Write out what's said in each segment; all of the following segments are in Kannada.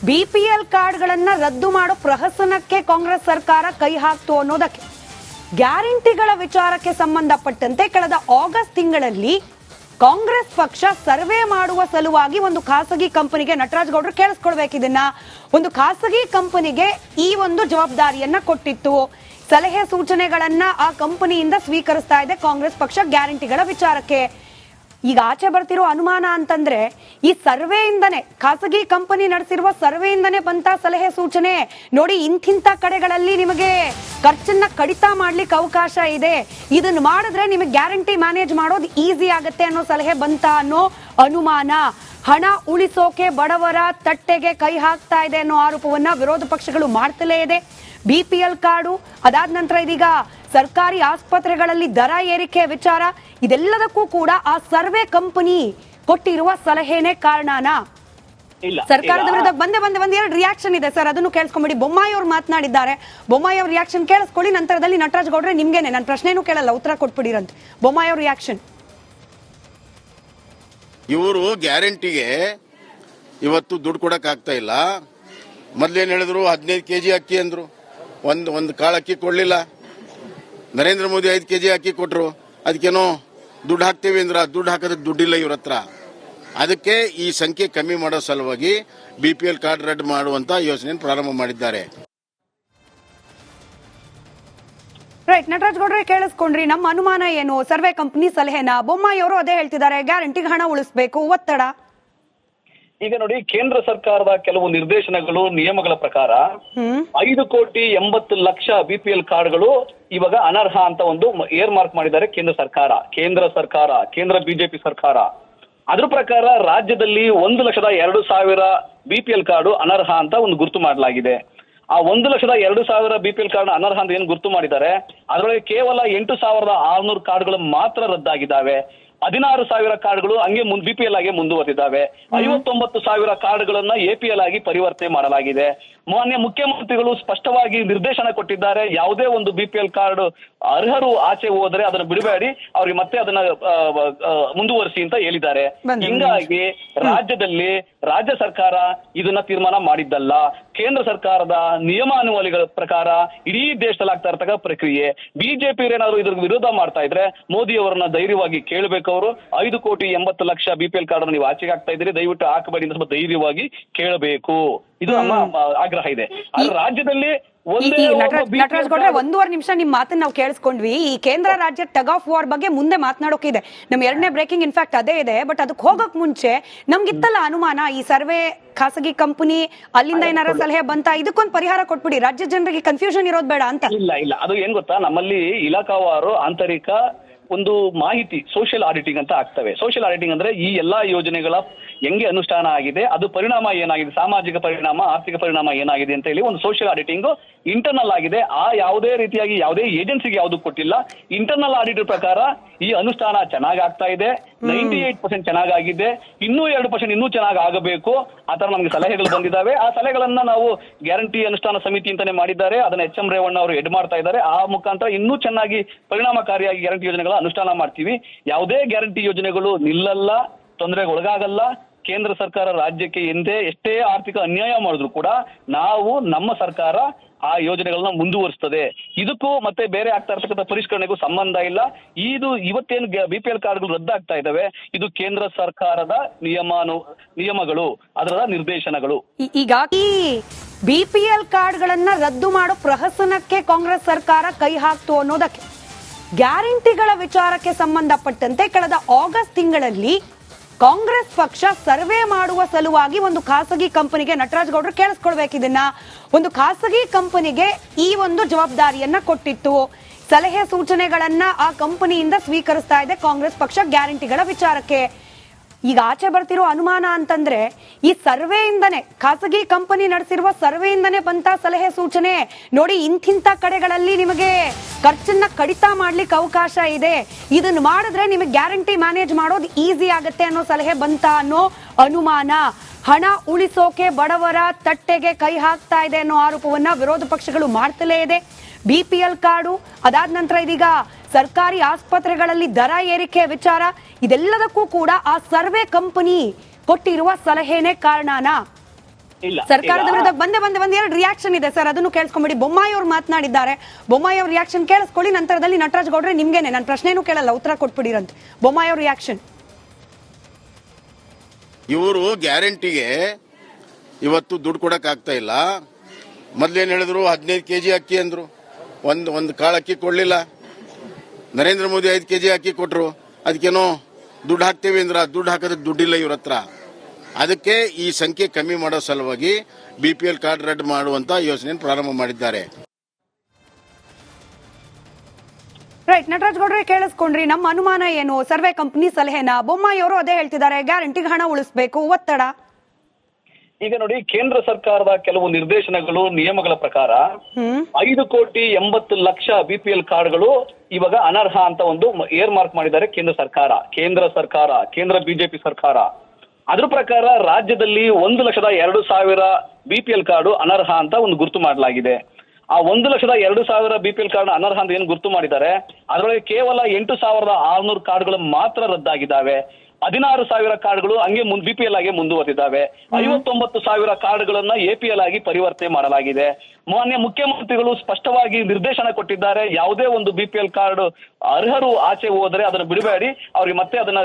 ಬಿಪಿಎಲ್ ಕಾರ್ಡ್ಗಳನ್ನ ರದ್ದು ಮಾಡೋ ಪ್ರಹಸನಕ್ಕೆ ಕಾಂಗ್ರೆಸ್ ಸರ್ಕಾರ ಕೈ ಹಾಕ್ತು ಅನ್ನೋದಕ್ಕೆ ಗ್ಯಾರಂಟಿಗಳ ವಿಚಾರಕ್ಕೆ ಸಂಬಂಧಪಟ್ಟಂತೆ ಕಳೆದ ಆಗಸ್ಟ್ ತಿಂಗಳಲ್ಲಿ ಕಾಂಗ್ರೆಸ್ ಪಕ್ಷ ಸರ್ವೆ ಮಾಡುವ ಸಲುವಾಗಿ ಒಂದು ಖಾಸಗಿ ಕಂಪನಿಗೆ, ನಟರಾಜ್ ಗೌಡ್ರು ಕೇಳಿಸ್ಕೊಳ್ಬೇಕು ಇದನ್ನ, ಒಂದು ಖಾಸಗಿ ಕಂಪನಿಗೆ ಈ ಒಂದು ಜವಾಬ್ದಾರಿಯನ್ನ ಕೊಟ್ಟಿತ್ತು. ಸಲಹೆ ಸೂಚನೆಗಳನ್ನ ಆ ಕಂಪನಿಯಿಂದ ಸ್ವೀಕರಿಸ್ತಾ ಇದೆ ಕಾಂಗ್ರೆಸ್ ಪಕ್ಷ ಗ್ಯಾರಂಟಿಗಳ ವಿಚಾರಕ್ಕೆ. ಈಗ ಆಚೆ ಬರ್ತಿರೋ ಅನುಮಾನ ಅಂತಂದ್ರೆ ಈ ಸರ್ವೆಯಿಂದನೇ, ಖಾಸಗಿ ಕಂಪನಿ ನಡೆಸಿರುವ ಸರ್ವೆಯಿಂದನೇ ಬಂತ ಸಲಹೆ ಸೂಚನೆ, ನೋಡಿ ಇಂಥಿಂಥ ಕಡೆಗಳಲ್ಲಿ ನಿಮಗೆ ಖರ್ಚನ್ನ ಕಡಿತ ಮಾಡ್ಲಿಕ್ಕೆ ಅವಕಾಶ ಇದೆ, ಇದನ್ನ ಮಾಡಿದ್ರೆ ನಿಮಗೆ ಗ್ಯಾರಂಟಿ ಮ್ಯಾನೇಜ್ ಮಾಡೋದು ಈಸಿ ಆಗತ್ತೆ ಅನ್ನೋ ಸಲಹೆ ಬಂತ ಅನ್ನೋ ಅನುಮಾನ. ಹಣ ಉಳಿಸೋಕೆ ಬಡವರ ತಟ್ಟೆಗೆ ಕೈ ಹಾಕ್ತಾ ಇದೆ ಅನ್ನೋ ಆರೋಪವನ್ನ ವಿರೋಧ ಪಕ್ಷಗಳು ಮಾಡ್ತಲೇ ಇದೆ. ಬಿಪಿಎಲ್ ಕಾರ್ಡು, ಅದಾದ ನಂತರ ಇದೀಗ ಸರ್ಕಾರಿ ಆಸ್ಪತ್ರೆಗಳಲ್ಲಿ ದರ ಏರಿಕೆ ವಿಚಾರ, ಇದೆಲ್ಲದಕ್ಕೂ ಕೂಡ ಆ ಸರ್ವೆ ಕಂಪನಿ ಕೊಟ್ಟಿರುವ ಸಲಹೆನೇ ಕಾರಣನಾ? ಸರ್ಕಾರದ ವಿರುದ್ಧ ಒಂದ್ ಎರಡು ರಿಯಾಕ್ಷನ್ ಇದೆ ಸರ್, ಅದನ್ನು ಕೇಳಿಸ್ಕೊಂಬಿಡಿ. ಬೊಮ್ಮಾಯಿ ಅವ್ರು ಮಾತನಾಡಿದ್ದಾರೆ, ಬೊಮ್ಮಾಯಿ ಅವ್ರ ರಿಯಾಕ್ಷನ್ ಕೇಳಿಸ್ಕೊಳ್ಳಿ. ನಂತರದಲ್ಲಿ ನಟರಾಜ್ ಗೌಡ್ರೆ ನಿಮ್ಗೇನೆ, ನನ್ನ ಪ್ರಶ್ನೆನೂ ಕೇಳಲ್ಲ, ಉತ್ತರ ಕೊಟ್ಬಿಡಿರಂತೆ. ಬೊಮ್ಮಾಯಿ ಅವ್ರ ರಿಯಾಕ್ಷನ್. ಇವರು ಗ್ಯಾರಂಟಿಗೆ ಇವತ್ತು ದುಡ್ಡು ಕೊಡಕ್ ಆಗ್ತಾ ಇಲ್ಲ. ಮೊದ್ಲೇನ್ ಹೇಳಿದ್ರು 15 ಕೆಜಿ ಅಕ್ಕಿ ಅಂದ್ರು, ಒಂದು ಕಾಳು ಅಕ್ಕಿ ಕೊಡ್ಲಿಲ್ಲ. ನರೇಂದ್ರ ಮೋದಿ 5 ಕೆಜಿ ಅಕ್ಕಿ ಕೊಟ್ರು, ಅದಕ್ಕೇನೋ ದುಡ್ಡು ಹಾಕ್ತೇವೆ ಅಂದ್ರ, ದುಡ್ಡು ಹಾಕೋದಕ್ಕೆ ದುಡ್ಡಿಲ್ಲ ಇವ್ರ ಹತ್ರ. ಅದಕ್ಕೆ ಈ ಸಂಖ್ಯೆ ಕಮ್ಮಿ ಮಾಡೋ ಸಲುವಾಗಿ ಬಿಪಿಎಲ್ ಕಾರ್ಡ್ ರದ್ದು ಮಾಡುವಂತ ಯೋಜನೆ ಪ್ರಾರಂಭ ಮಾಡಿದ್ದಾರೆ. ರೈಟ್, ನಟರಾಜ್ ಗೌಡ್ರೆ ಕೇಳಿಸ್ಕೊಂಡ್ರಿ, ನಮ್ಮ ಅನುಮಾನ ಏನು? Survey company ಸಲಹೆನಾ? ಬೊಮ್ಮಾಯಿ ಅವರು ಅದೇ ಹೇಳ್ತಿದ್ದಾರೆ, ಗ್ಯಾರಂಟಿಗೆ ಹಣ ಉಳಿಸಬೇಕು, ಒತ್ತಡ. ಈಗ ನೋಡಿ, ಕೇಂದ್ರ ಸರ್ಕಾರದ ಕೆಲವು ನಿರ್ದೇಶನಗಳು, ನಿಯಮಗಳ ಪ್ರಕಾರ 5,80,00,000 ಬಿಪಿಎಲ್ ಕಾರ್ಡ್ಗಳು ಇವಾಗ ಅನರ್ಹ ಅಂತ ಒಂದು ಏರ್ ಮಾರ್ಕ್ ಮಾಡಿದ್ದಾರೆ ಕೇಂದ್ರ ಬಿಜೆಪಿ ಸರ್ಕಾರ. ಅದ್ರ ಪ್ರಕಾರ ರಾಜ್ಯದಲ್ಲಿ 1,02,000 ಬಿಪಿಎಲ್ ಕಾರ್ಡು ಅನರ್ಹ ಅಂತ ಒಂದು ಗುರುತು ಮಾಡಲಾಗಿದೆ. ಆ 1,02,000 ಬಿಪಿಎಲ್ ಕಾರ್ಡ್ ಅನರ್ಹ ಅಂತ ಏನು ಗುರುತು ಮಾಡಿದ್ದಾರೆ, ಅದರೊಳಗೆ ಕೇವಲ 8,600 ಕಾರ್ಡ್ಗಳು ಮಾತ್ರ ರದ್ದಾಗಿದ್ದಾವೆ. 16,000 ಕಾರ್ಡ್ಗಳು ಹಂಗೆ ಬಿಪಿಎಲ್ ಆಗಿ ಮುಂದುವರೆದಿದ್ದಾವೆ. 59,000 ಕಾರ್ಡ್ಗಳನ್ನ ಎಪಿಎಲ್ ಆಗಿ ಪರಿವರ್ತನೆ ಮಾಡಲಾಗಿದೆ. ಮಾನ್ಯ ಮುಖ್ಯಮಂತ್ರಿಗಳು ಸ್ಪಷ್ಟವಾಗಿ ನಿರ್ದೇಶನ ಕೊಟ್ಟಿದ್ದಾರೆ, ಯಾವುದೇ ಒಂದು ಬಿಪಿಎಲ್ ಕಾರ್ಡ್ ಅರ್ಹರು ಆಚೆ ಹೋದ್ರೆ ಅದನ್ನ ಬಿಡಬೇಡಿ, ಅವ್ರಿಗೆ ಮತ್ತೆ ಅದನ್ನ ಮುಂದುವರಿಸಿ ಅಂತ ಹೇಳಿದ್ದಾರೆ. ಹಿಂಗಾಗಿ ರಾಜ್ಯದಲ್ಲಿ ರಾಜ್ಯ ಸರ್ಕಾರ ಇದನ್ನ ತೀರ್ಮಾನ ಮಾಡಿದ್ದಲ್ಲ. ಕೇಂದ್ರ ಸರ್ಕಾರದ ನಿಯಮಾನುವಳಿಗಳ ಪ್ರಕಾರ ಇಡೀ ದೇಶದಲ್ಲಿ ಆಗ್ತಾ ಇರತಕ್ಕ ಪ್ರಕ್ರಿಯೆ. ಬಿಜೆಪಿ ಏನಾದ್ರು ಇದ್ರ ವಿರೋಧ ಮಾಡ್ತಾ ಇದ್ರೆ ಮೋದಿ ಅವರನ್ನ ಧೈರ್ಯವಾಗಿ ಕೇಳಬೇಕು. ಅವರು 5,80,00,000 ಬಿಪಿಎಲ್ ಕಾರ್ಡ್ ನೀವು ಆಚೆಗೆ ಹಾಕ್ತಾ ಇದ್ದೀರಿ, ದಯವಿಟ್ಟು ಹಾಕಬೇಡಿ ಅಂತ ಸ್ವಲ್ಪ ಧೈರ್ಯವಾಗಿ ಕೇಳಬೇಕು. ಇದು ನಮ್ಮ ಆಗ್ರಹ ಇದೆ. ರಾಜ್ಯದಲ್ಲಿ ನಟರಾಜ್ ಗೌಡ್ರೆ, 1.5 ನಿಮಿಷ ನಿಮ್ ಮಾತನ್ನ ನಾವು ಕೇಳಿಸ್ಕೊಂಡ್ವಿ. ಈ ಕೇಂದ್ರ ರಾಜ್ಯ ಟಗ್ ಆಫ್ ವಾರ್ ಬಗ್ಗೆ ಮುಂದೆ ಮಾತನಾಡೋಕಿದೆ, ನಮ್ 2ನೇ ಬ್ರೇಕಿಂಗ್ ಇನ್ಫ್ಯಾಕ್ಟ್ ಅದೇ ಇದೆ. ಬಟ್ ಅದಕ್ಕೆ ಹೋಗಕ್ ಮುಂಚೆ ನಮ್ಗಿತ್ತಲ್ಲ ಅನುಮಾನ, ಈ ಸರ್ವೆ ಖಾಸಗಿ ಕಂಪನಿ ಅಲ್ಲಿಂದ ಏನಾರ ಸಲಹೆ ಬಂತ, ಇದಕ್ಕೊಂದು ಪರಿಹಾರ ಕೊಟ್ಬಿಡಿ, ರಾಜ್ಯ ಜನರಿಗೆ ಕನ್ಫ್ಯೂಷನ್ ಇರೋದು ಬೇಡ ಅಂತ. ಇಲ್ಲ, ಅದು ಏನ್ ಗೊತ್ತಾ, ನಮ್ಮಲ್ಲಿ ಇಲಾಖಾವಾರು ಆಂತರಿಕ ಒಂದು ಮಾಹಿತಿ ಸೋಷಿಯಲ್ ಆಡಿಟಿಂಗ್ ಅಂತ ಆಗ್ತವೆ. ಸೋಷಿಯಲ್ ಆಡಿಟಿಂಗ್ ಅಂದ್ರೆ ಈ ಎಲ್ಲಾ ಯೋಜನೆಗಳ ಹೆಂಗೆ ಅನುಷ್ಠಾನ ಆಗಿದೆ, ಅದು ಪರಿಣಾಮ ಏನಾಗಿದೆ, ಸಾಮಾಜಿಕ ಪರಿಣಾಮ, ಆರ್ಥಿಕ ಪರಿಣಾಮ ಏನಾಗಿದೆ ಅಂತ ಹೇಳಿ ಒಂದು ಸೋಷಿಯಲ್ ಆಡಿಟಿಂಗ್ ಇಂಟರ್ನಲ್ ಆಗಿದೆ. ಆ ಯಾವುದೇ ರೀತಿಯಾಗಿ ಯಾವುದೇ ಏಜೆನ್ಸಿಗೆ ಯಾವುದು ಕೊಟ್ಟಿಲ್ಲ. ಇಂಟರ್ನಲ್ ಆಡಿಟ್ ಪ್ರಕಾರ ಈ ಅನುಷ್ಠಾನ ಚೆನ್ನಾಗಿ ಆಗ್ತಾ ಇದೆ, 98% ಚೆನ್ನಾಗಿದೆ, ಇನ್ನೂ 2% ಇನ್ನೂ ಚೆನ್ನಾಗಿ ಆಗಬೇಕು. ಆ ತರ ನಮ್ಗೆ ಸಲಹೆಗಳು ಬಂದಿದ್ದಾವೆ. ಆ ಸಲಹೆಗಳನ್ನ ನಾವು ಗ್ಯಾರಂಟಿ ಅನುಷ್ಠಾನ ಸಮಿತಿ ಅಂತಾನೆ ಮಾಡಿದ್ದಾರೆ, ಅದನ್ನ ಎಚ್ ಎಂ ರೇವಣ್ಣ ಅವರು ಹೆಡ್ ಮಾಡ್ತಾ ಇದ್ದಾರೆ. ಆ ಮುಖಾಂತರ ಇನ್ನೂ ಚೆನ್ನಾಗಿ ಪರಿಣಾಮಕಾರಿಯಾಗಿ ಗ್ಯಾರಂಟಿ ಯೋಜನೆಗಳ ಅನುಷ್ಠಾನ ಮಾಡ್ತೀವಿ. ಯಾವುದೇ ಗ್ಯಾರಂಟಿ ಯೋಜನೆಗಳು ನಿಲ್ಲಲ್ಲ, ತೊಂದರೆಗೆ ಒಳಗಾಗಲ್ಲ. ಕೇಂದ್ರ ಸರ್ಕಾರ ರಾಜ್ಯಕ್ಕೆ ಎಷ್ಟೇ ಆರ್ಥಿಕ ಅನ್ಯಾಯ ಮಾಡಿದ್ರು ಕೂಡ ನಮ್ಮ ಸರ್ಕಾರ ಆ ಯೋಜನೆಗಳನ್ನ ಮುಂದುವರಿಸ್ತದೆ. ಇದಕ್ಕೂ ಮತ್ತೆ ಬೇರೆ ಆಗ್ತಾ ಇರ್ತಕ್ಕಂಥ ಪರಿಷ್ಕರಣೆಗೂ ಸಂಬಂಧ ಇಲ್ಲ. ಇವತ್ತೇನು ಬಿಪಿಎಲ್ ಕಾರ್ಡ್ಗಳು ರದ್ದಾಗ್ತಾ ಇದಾವೆ, ಇದು ಕೇಂದ್ರ ಸರ್ಕಾರದ ನಿಯಮಗಳು, ಅದರ ನಿರ್ದೇಶನಗಳು. ಈಗ ಈ ಬಿಪಿಎಲ್ ಕಾರ್ಡ್ಗಳನ್ನ ರದ್ದು ಮಾಡೋ ಪ್ರಹಸನಕ್ಕೆ ಕಾಂಗ್ರೆಸ್ ಸರ್ಕಾರ ಕೈ ಹಾಕ್ತು ಅನ್ನೋದಕ್ಕೆ ಗ್ಯಾರಂಟಿಗಳ ವಿಚಾರಕ್ಕೆ ಸಂಬಂಧಪಟ್ಟಂತೆ ಕಳೆದ ಆಗಸ್ಟ್ ತಿಂಗಳಲ್ಲಿ ಕಾಂಗ್ರೆಸ್ ಪಕ್ಷ ಸರ್ವೆ ಮಾಡುವ ಸಲುವಾಗಿ ಒಂದು ಖಾಸಗಿ ಕಂಪನಿಗೆ, ನಟರಾಜ್ ಗೌಡ್ರು ಕೇಳಿಸ್ಕೊಳ್ಬೇಕು ಇದನ್ನ, ಒಂದು ಖಾಸಗಿ ಕಂಪನಿಗೆ ಈ ಒಂದು ಜವಾಬ್ದಾರಿಯನ್ನ ಕೊಟ್ಟಿತ್ತು. ಸಲಹೆ ಸೂಚನೆಗಳನ್ನ ಆ ಕಂಪನಿಯಿಂದ ಸ್ವೀಕರಿಸ್ತಾ ಇದೆ ಕಾಂಗ್ರೆಸ್ ಪಕ್ಷ ಗ್ಯಾರಂಟಿಗಳ ವಿಚಾರಕ್ಕೆ. ಈಗ ಆಚೆ ಬರ್ತಿರೋ ಅನುಮಾನ ಅಂತಂದ್ರೆ ಈ ಸರ್ವೆಯಿಂದನೇ, ಖಾಸಗಿ ಕಂಪನಿ ನಡೆಸಿರುವ ಸರ್ವೆಯಿಂದನೇ ಬಂತ ಸಲಹೆ ಸೂಚನೆ, ನೋಡಿ ಇಂಥಿಂಥ ಕಡೆಗಳಲ್ಲಿ ನಿಮಗೆ ಖರ್ಚನ್ನ ಕಡಿತ ಮಾಡ್ಲಿಕ್ಕೆ ಅವಕಾಶ ಇದೆ, ಇದನ್ನ ಮಾಡಿದ್ರೆ ನಿಮಗೆ ಗ್ಯಾರಂಟಿ ಮ್ಯಾನೇಜ್ ಮಾಡೋದು ಈಸಿ ಆಗತ್ತೆ ಅನ್ನೋ ಸಲಹೆ ಬಂತ ಅನ್ನೋ ಅನುಮಾನ. ಹಣ ಉಳಿಸೋಕೆ ಬಡವರ ತಟ್ಟೆಗೆ ಕೈ ಹಾಕ್ತಾ ಇದೆ ಅನ್ನೋ ಆರೋಪವನ್ನ ವಿರೋಧ ಪಕ್ಷಗಳು ಮಾಡ್ತಲೇ ಇದೆ. ಬಿಪಿಎಲ್ ಕಾರ್ಡು, ಅದಾದ ನಂತರ ಇದೀಗ ಸರ್ಕಾರಿ ಆಸ್ಪತ್ರೆಗಳಲ್ಲಿ ದರ ಏರಿಕೆ ವಿಚಾರ, ಇದೆಲ್ಲದಕ್ಕೂ ಕೂಡ ಆ ಸರ್ವೆ ಕಂಪನಿ ಕೊಟ್ಟಿರುವ ಸಲಹೆನೇ ಕಾರಣನಾ? ಇಲ್ಲ, ಸರ್ಕಾರದ ಈಗ- ವಿರುದ್ಧ ಒಂದ್ ಎರಡು ರಿಯಾಕ್ಷನ್ ಇದೆ ಸರ್, ಅದನ್ನು ಕೇಳಿಸ್ಕೊಂಬಿಡಿ. ಬೊಮ್ಮಾಯಿ ಅವರು ಮಾತನಾಡಿದ್ದಾರೆ, ಬೊಮ್ಮಾಯಿ ಅವ್ರ ರಿಯಾಕ್ಷನ್ ಕೇಳಿಸ್ಕೊಳ್ಳಿ. ನಂತರದಲ್ಲಿ ನಟರಾಜ್ ಗೌಡ್ರೆ ನಿಮ್ಗೇನೆ ನಾನು ಪ್ರಶ್ನೆನೂ ಕೇಳಲ್ಲ, ಉತ್ತರ ಕೊಟ್ಬಿಡಿರಂತೆ. ಬೊಮ್ಮಾಯಿ ಅವ್ರ ರಿಯಾಕ್ಷನ್. ಇವರು ಗ್ಯಾರಂಟಿಗೆ ಇವತ್ತು ದುಡ್ಡು ಕೊಡಕ್ ಆಗ್ತಾ ಇಲ್ಲ. ಮೊದ್ಲೇನ್ ಹೇಳಿದ್ರು 15 ಕೆಜಿ ಅಕ್ಕಿ ಅಂದ್ರು, ಒಂದು ಕಾಳು ಅಕ್ಕಿ ಕೊಡ್ಲಿಲ್ಲ. ನರೇಂದ್ರ ಮೋದಿ 5 ಕೆಜಿ ಅಕ್ಕಿ ಕೊಟ್ರು, ಅದಕ್ಕೇನೋ ದುಡ್ಡು ಹಾಕ್ತೇವೆ ಅಂದ್ರ ದುಡ್ಡು ಹಾಕೋದಕ್ಕೆ ದುಡ್ಡಿಲ್ಲ ಇವ್ರ ಹತ್ರ. ಅದಕ್ಕೆ ಈ ಸಂಖ್ಯೆ ಕಮ್ಮಿ ಮಾಡೋ ಸಲುವಾಗಿ BPL ಕಾರ್ಡ್ ರದ್ದು ಮಾಡುವಂತ ಯೋಜನೆ ಪ್ರಾರಂಭ ಮಾಡಿದ್ದಾರೆ. ರೈಟ್, ನಟರಾಜ್ ಗೌಡ್ರೆ ಕೇಳಿಸ್ಕೊಂಡ್ರಿ. ನಮ್ಮ ಅನುಮಾನ ಏನು? Survey company ಸಲಹೆನಾ? ಬೊಮ್ಮಾಯಿ ಅವರು ಅದೇ ಹೇಳ್ತಿದ್ದಾರೆ, ಗ್ಯಾರಂಟಿಗೆ ಹಣ ಉಳಿಸಬೇಕು, ಒತ್ತಡ. ಈಗ ನೋಡಿ, ಕೇಂದ್ರ ಸರ್ಕಾರದ ಕೆಲವು ನಿರ್ದೇಶನಗಳು, ನಿಯಮಗಳ ಪ್ರಕಾರ 5,80,00,000 BPL ಕಾರ್ಡ್ಗಳು ಇವಾಗ ಅನರ್ಹ ಅಂತ ಒಂದು ಏರ್ ಮಾರ್ಕ್ ಮಾಡಿದ್ದಾರೆ ಕೇಂದ್ರ ಬಿಜೆಪಿ ಸರ್ಕಾರ. ಅದ್ರ ಪ್ರಕಾರ ರಾಜ್ಯದಲ್ಲಿ 1,02,000 BPL ಕಾರ್ಡು ಅನರ್ಹ ಅಂತ ಒಂದು ಗುರುತು ಮಾಡಲಾಗಿದೆ. ಆ 1,02,000 BPL ಕಾರ್ಡ್ ಅನರ್ಹ ಅಂತ ಏನು ಗುರುತು ಮಾಡಿದ್ದಾರೆ, ಅದರೊಳಗೆ ಕೇವಲ 8,600 ಕಾರ್ಡ್ಗಳು ಮಾತ್ರ ರದ್ದಾಗಿದ್ದಾವೆ. 16,000 ಕಾರ್ಡ್ಗಳು ಹಂಗೆ BPL ಆಗಿ ಮುಂದುವರೆದಿದ್ದಾವೆ. 59,000 ಕಾರ್ಡ್ಗಳನ್ನ APL ಆಗಿ ಪರಿವರ್ತನೆ ಮಾಡಲಾಗಿದೆ. ಮಾನ್ಯ ಮುಖ್ಯಮಂತ್ರಿಗಳು ಸ್ಪಷ್ಟವಾಗಿ ನಿರ್ದೇಶನ ಕೊಟ್ಟಿದ್ದಾರೆ, ಯಾವುದೇ ಒಂದು BPL ಕಾರ್ಡ್ ಅರ್ಹರು ಆಚೆ ಹೋದ್ರೆ ಅದನ್ನು ಬಿಡಬೇಡಿ, ಅವ್ರಿಗೆ ಮತ್ತೆ ಅದನ್ನ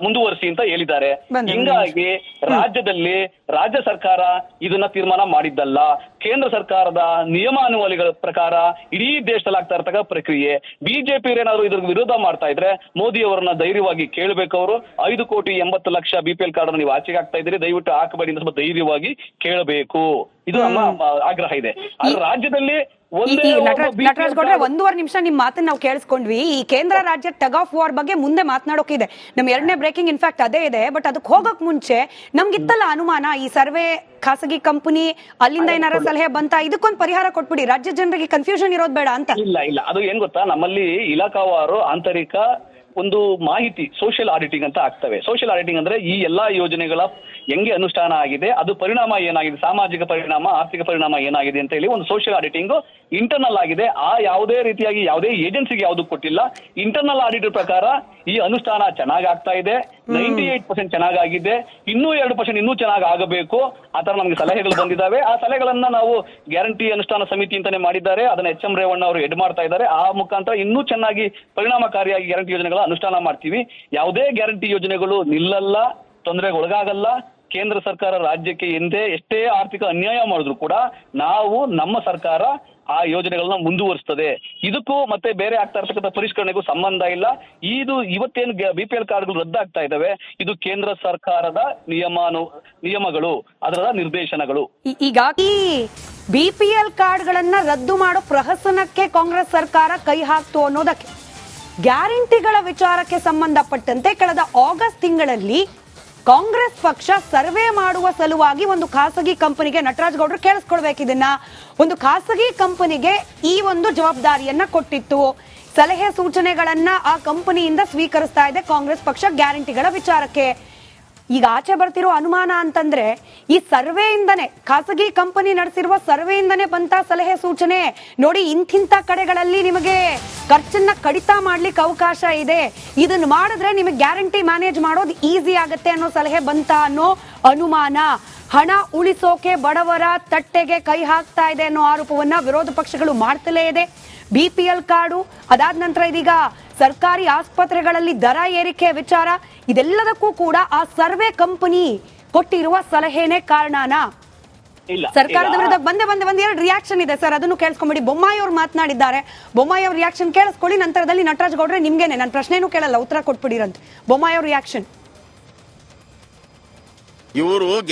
ಮುಂದುವರಿಸಿ ಅಂತ ಹೇಳಿದ್ದಾರೆ. ಹಿಂಗಾಗಿ ರಾಜ್ಯದಲ್ಲಿ ರಾಜ್ಯ ಸರ್ಕಾರ ಇದನ್ನ ತೀರ್ಮಾನ ಮಾಡಿದ್ದಲ್ಲ. ಕೇಂದ್ರ ಸರ್ಕಾರದ ನಿಯಮಾನುವಳಿಗಳ ಪ್ರಕಾರ ಇಡೀ ದೇಶದಲ್ಲಿ ಆಗ್ತಾ ಇರತಕ್ಕ ಪ್ರಕ್ರಿಯೆ. ಬಿಜೆಪಿ ಏನಾದ್ರು ಇದ್ರ ವಿರೋಧ ಮಾಡ್ತಾ ಇದ್ರೆ ಮೋದಿ ಅವರನ್ನ ಧೈರ್ಯವಾಗಿ ಕೇಳಬೇಕು. ಅವರು 5,80,00,000 BPL ಕಾರ್ಡ್ ನೀವು ಆಚೆಗೆ ಹಾಕ್ತಾ ಇದ್ದೀರಿ, ದಯವಿಟ್ಟು ಹಾಕಬೇಡಿ ಅಂತ ಸ್ವಲ್ಪ ಧೈರ್ಯವಾಗಿ ಕೇಳಬೇಕು. ಇದು ನಮ್ಮ ಆಗ್ರಹ ಇದೆ. ರಾಜ್ಯದಲ್ಲಿ ನಟರಾಜ್ ಗೌಡ್ರೆ 1.5 ನಿಮಿಷ ನಿಮ್ ಮಾತನ್ನ ನಾವು ಕೇಳಿಸ್ಕೊಂಡ್ವಿ. ಈ ಕೇಂದ್ರ ರಾಜ್ಯ ಟಗ್ ಆಫ್ ವಾರ್ ಬಗ್ಗೆ ಮುಂದೆ ಮಾತನಾಡೋಕಿದೆ. ನಮ್ 2ನೇ ಬ್ರೇಕಿಂಗ್ ಇನ್ಫ್ಯಾಕ್ಟ್ ಅದೇ ಇದೆ. ಬಟ್ ಅದಕ್ಕೆ ಹೋಗಕ್ ಮುಂಚೆ ನಮ್ಗಿತ್ತಲ್ಲ ಅನುಮಾನ, ಈ ಸರ್ವೆ ಖಾಸಗಿ ಕಂಪನಿ ಅಲ್ಲಿಂದ ಏನಾರ ಸಲಹೆ ಬಂತ, ಇದಕ್ಕೊಂದು ಪರಿಹಾರ ಕೊಟ್ಬಿಡಿ, ರಾಜ್ಯ ಜನರಿಗೆ ಕನ್ಫ್ಯೂಷನ್ ಇರೋದು ಬೇಡ ಅಂತ. ಇಲ್ಲ, ಅದು ಏನ್ ಗೊತ್ತಾ, ನಮ್ಮಲ್ಲಿ ಇಲಾಖಾವಾರು ಆಂತರಿಕ ಒಂದು ಮಾಹಿತಿ ಸೋಷಿಯಲ್ ಆಡಿಟಿಂಗ್ ಅಂತ ಆಗ್ತವೆ. ಸೋಷಿಯಲ್ ಆಡಿಟಿಂಗ್ ಅಂದ್ರೆ ಈ ಎಲ್ಲಾ ಯೋಜನೆಗಳ ಹೆಂಗೆ ಅನುಷ್ಠಾನ ಆಗಿದೆ, ಅದು ಪರಿಣಾಮ ಏನಾಗಿದೆ, ಸಾಮಾಜಿಕ ಪರಿಣಾಮ, ಆರ್ಥಿಕ ಪರಿಣಾಮ ಏನಾಗಿದೆ ಅಂತ ಹೇಳಿ ಒಂದು ಸೋಷಿಯಲ್ ಆಡಿಟಿಂಗ್ ಇಂಟರ್ನಲ್ ಆಗಿದೆ. ಆ ಯಾವುದೇ ರೀತಿಯಾಗಿ ಯಾವುದೇ ಏಜೆನ್ಸಿಗೆ ಯಾವುದು ಕೊಟ್ಟಿಲ್ಲ. ಇಂಟರ್ನಲ್ ಆಡಿಟ್ ಪ್ರಕಾರ ಈ ಅನುಷ್ಠಾನ ಚೆನ್ನಾಗಿ ಆಗ್ತಾ ಇದೆ, 98% ಚೆನ್ನಾಗಾಗಿದೆ, ಇನ್ನೂ 2% ಇನ್ನೂ ಚೆನ್ನಾಗಿ ಆಗಬೇಕು. ಆ ತರ ನಮಗೆ ಸಲಹೆಗಳು ಬಂದಿದ್ದಾವೆ. ಆ ಸಲಹೆಗಳನ್ನ ನಾವು ಗ್ಯಾರಂಟಿ ಅನುಷ್ಠಾನ ಸಮಿತಿ ಅಂತಾನೆ ಮಾಡಿದ್ದಾರೆ, ಅದನ್ನ HM ರೇವಣ್ಣ ಅವರು ಹೆಡ್ ಮಾಡ್ತಾ ಇದ್ದಾರೆ. ಆ ಮುಖಾಂತರ ಇನ್ನೂ ಚೆನ್ನಾಗಿ ಪರಿಣಾಮಕಾರಿಯಾಗಿ ಗ್ಯಾರಂಟಿ ಯೋಜನೆಗಳ ಅನುಷ್ಠಾನ ಮಾಡ್ತೀವಿ. ಯಾವುದೇ ಗ್ಯಾರಂಟಿ ಯೋಜನೆಗಳು ನಿಲ್ಲಲ್ಲ, ತೊಂದರೆಗೆ ಒಳಗಾಗಲ್ಲ. ಕೇಂದ್ರ ಸರ್ಕಾರ ರಾಜ್ಯಕ್ಕೆ ಎಷ್ಟೇ ಆರ್ಥಿಕ ಅನ್ಯಾಯ ಮಾಡಿದ್ರು ಕೂಡ ನಮ್ಮ ಸರ್ಕಾರ ಆ ಯೋಜನೆಗಳನ್ನ ಮುಂದುವರಿಸ್ತದೆ. ಇದಕ್ಕೂ ಮತ್ತೆ ಬೇರೆ ಆಗ್ತಾ ಇರ್ತಕ್ಕಂಥ ಪರಿಷ್ಕರಣೆಗೂ ಸಂಬಂಧ ಇಲ್ಲ. ಇವತ್ತೇನು BPL ಕಾರ್ಡ್ಗಳು ರದ್ದಾಗ್ತಾ ಇದ್ದಾವೆ, ಇದು ಕೇಂದ್ರ ಸರ್ಕಾರದ ನಿಯಮಗಳು, ಅದರ ನಿರ್ದೇಶನಗಳು. ಈಗ ಈ BPL ಕಾರ್ಡ್ಗಳನ್ನ ರದ್ದು ಮಾಡೋ ಪ್ರಹಸನಕ್ಕೆ ಕಾಂಗ್ರೆಸ್ ಸರ್ಕಾರ ಕೈ ಹಾಕ್ತು ಅನ್ನೋದಕ್ಕೆ, ಗ್ಯಾರಂಟಿಗಳ ವಿಚಾರಕ್ಕೆ ಸಂಬಂಧಪಟ್ಟಂತೆ ಕಳೆದ ಆಗಸ್ಟ್ ತಿಂಗಳಲ್ಲಿ ಕಾಂಗ್ರೆಸ್ ಪಕ್ಷ ಸರ್ವೆ ಮಾಡುವ ಸಲುವಾಗಿ ಒಂದು ಖಾಸಗಿ ಕಂಪನಿಗೆ, ನಟರಾಜ್ ಗೌಡ್ರು ಕೇಳಿಸ್ಕೊಳ್ಬೇಕು ಇದನ್ನ, ಒಂದು ಖಾಸಗಿ ಕಂಪನಿಗೆ ಈ ಒಂದು ಜವಾಬ್ದಾರಿಯನ್ನ ಕೊಟ್ಟಿತ್ತು. ಸಲಹೆ ಸೂಚನೆಗಳನ್ನ ಆ ಕಂಪನಿಯಿಂದ ಸ್ವೀಕರಿಸ್ತಾ ಇದೆ ಕಾಂಗ್ರೆಸ್ ಪಕ್ಷ ಗ್ಯಾರಂಟಿಗಳ ವಿಚಾರಕ್ಕೆ. ಈಗ ಆಚೆ ಬರ್ತಿರೋ ಅನುಮಾನ ಅಂತಂದ್ರೆ ಈ ಸರ್ವೆಯಿಂದನೇ, ಖಾಸಗಿ ಕಂಪನಿ ನಡೆಸಿರುವ ಸರ್ವೆಯಿಂದನೇ ಬಂತ ಸಲಹೆ ಸೂಚನೆ. ನೋಡಿ, ಇಂತಿಂತ ಕಡೆಗಳಲ್ಲಿ ನಿಮಗೆ ಖರ್ಚನ್ನ ಕಡಿತ ಮಾಡ್ಲಿಕ್ಕೆ ಅವಕಾಶ ಇದೆ, ಇದನ್ನ ಮಾಡಿದ್ರೆ ನಿಮಗೆ ಗ್ಯಾರಂಟಿ ಮ್ಯಾನೇಜ್ ಮಾಡೋದು ಈಸಿ ಆಗತ್ತೆ ಅನ್ನೋ ಸಲಹೆ ಬಂತ ಅನ್ನೋ ಅನುಮಾನ. ಹಣ ಉಳಿಸೋಕೆ ಬಡವರ ತಟ್ಟೆಗೆ ಕೈ ಹಾಕ್ತಾ ಇದೆ ಅನ್ನೋ ಆರೋಪವನ್ನ ವಿರೋಧ ಪಕ್ಷಗಳು ಮಾಡ್ತಲೇ ಇದೆ. BPL ಕಾರ್ಡು, ಅದಾದ ನಂತರ ಇದೀಗ ಸರ್ಕಾರಿ ಆಸ್ಪತ್ರೆಗಳಲ್ಲಿ ದರ ಏರಿಕೆ ವಿಚಾರ, ಇದೆಲ್ಲದಕ್ಕೂ ಕೂಡ ಆ ಸರ್ವೆ ಕಂಪನಿ ಕೊಟ್ಟಿರುವ ಸಲಹೆನೇ ಕಾರಣನಾ? ಸರ್ಕಾರದ ವಿರುದ್ಧ ಒಂದ್ ಎರಡು ರಿಯಾಕ್ಷನ್ ಇದೆ ಸರ್, ಅದನ್ನು ಕೇಳಿಸ್ಕೊಂಬಿಡಿ. ಬೊಮ್ಮಾಯಿ ಅವರು ಮಾತನಾಡಿದ್ದಾರೆ, ಬೊಮ್ಮಾಯಿ ಅವ್ರ ರಿಯಾಕ್ಷನ್ ಕೇಳಿಸ್ಕೊಳ್ಳಿ. ನಂತರದಲ್ಲಿ ನಟರಾಜ್ ಗೌಡ್ರೆ ನಿಮ್ಗೇನೆ ನಾನು ಪ್ರಶ್ನೆನೂ ಕೇಳಲ್ಲ, ಉತ್ತರ ಕೊಟ್ಬಿಡಿರಂತೆ. ಬೊಮ್ಮಾಯಿ ಅವ್ರ ರಿಯಾಕ್ಷನ್. ಇವರು